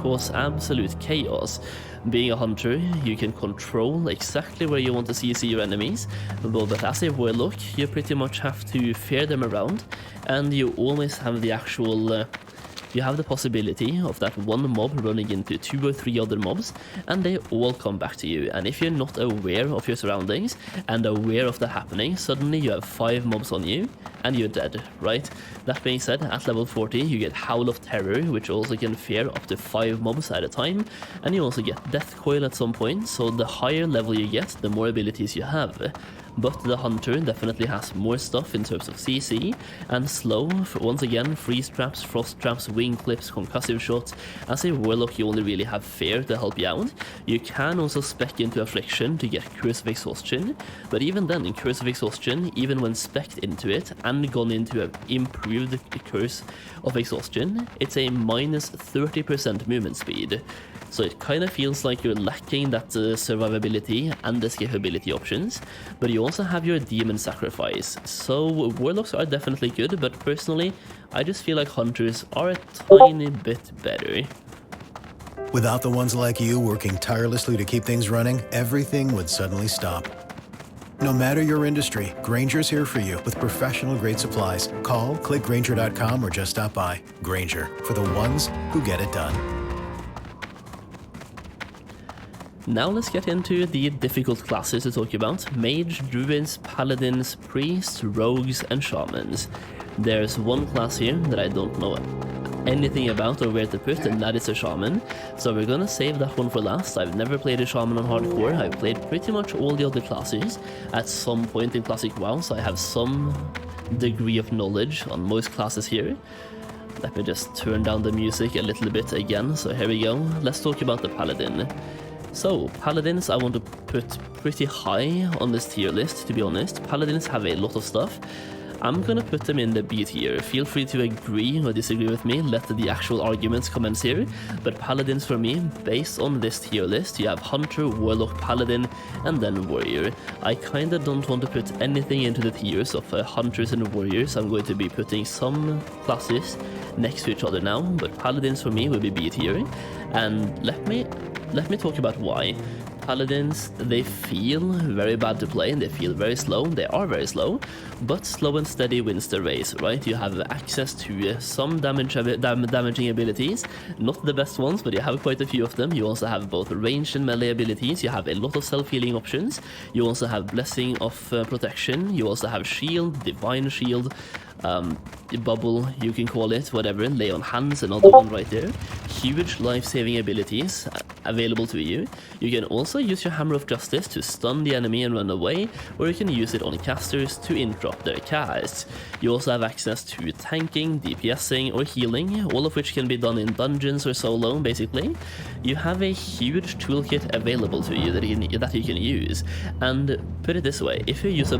cause absolute chaos. Being a hunter, you can control exactly where you want to see your enemies, but as a warlock, you pretty much have to fear them around, and you always have the actual... you have the possibility of that one mob running into 2 or 3 other mobs, and they all come back to you. And if you're not aware of your surroundings and aware of that happening, suddenly you have 5 mobs on you, and you're dead, right? That being said, at level 40, you get Howl of Terror, which also can fear up to 5 mobs at a time, and you also get Death Coil at some point, so the higher level you get, the more abilities you have. But the hunter definitely has more stuff in terms of CC, and slow, once again, freeze traps, frost traps, wing clips, concussive shots. As a warlock, you only really have fear to help you out. You can also spec into affliction to get Curse of Exhaustion, but even then, in Curse of Exhaustion, even when specced into it and gone into an improved Curse of Exhaustion, it's a minus 30% movement speed. So it kind of feels like you're lacking that survivability and escapability options, but you also have your demon sacrifice. So warlocks are definitely good, but personally, I just feel like hunters are a tiny bit better. Without the ones like you working tirelessly to keep things running, everything would suddenly stop. No matter your industry, Grainger's here for you with professional-grade supplies. Call, click Grainger.com, or just stop by. Grainger, for the ones who get it done. Now let's get into the difficult classes to talk about: mage, druids, paladins, priests, rogues, and shamans. There's one class here that I don't know anything about or where to put, and that is a shaman. So we're gonna save that one for last. I've never played a shaman on hardcore. I've played pretty much all the other classes at some point in Classic WoW, so I have some degree of knowledge on most classes here. Let me just turn down the music a little bit again. So here we go. Let's talk about the paladin. So, paladins I want to put pretty high on this tier list, to be honest. Paladins have a lot of stuff. I'm gonna put them in the B tier. Feel free to agree or disagree with me, let the actual arguments commence here. But paladins for me, based on this tier list, you have hunter, warlock, paladin, and then warrior. I kinda don't want to put anything into the tiers of hunters and warriors. I'm going to be putting some classes next to each other now, but paladins for me will be B tier. And let me talk about why. Paladins, they feel very bad to play, and they feel very slow. They are very slow, but slow and steady wins the race, right? You have access to some damaging abilities, not the best ones, but you have quite a few of them. You also have both ranged and melee abilities. You have a lot of self-healing options. You also have Blessing of Protection. You also have Shield, Divine Shield, Bubble, you can call it, whatever. Lay on Hands, another one right there. Huge life-saving abilities available to you. You can also use your Hammer of Justice to stun the enemy and run away, or you can use it on casters to interrupt their casts. You also have access to tanking, DPSing, or healing, all of which can be done in dungeons or solo, basically. You have a huge toolkit available to you that you can use, and put it this way, if you use a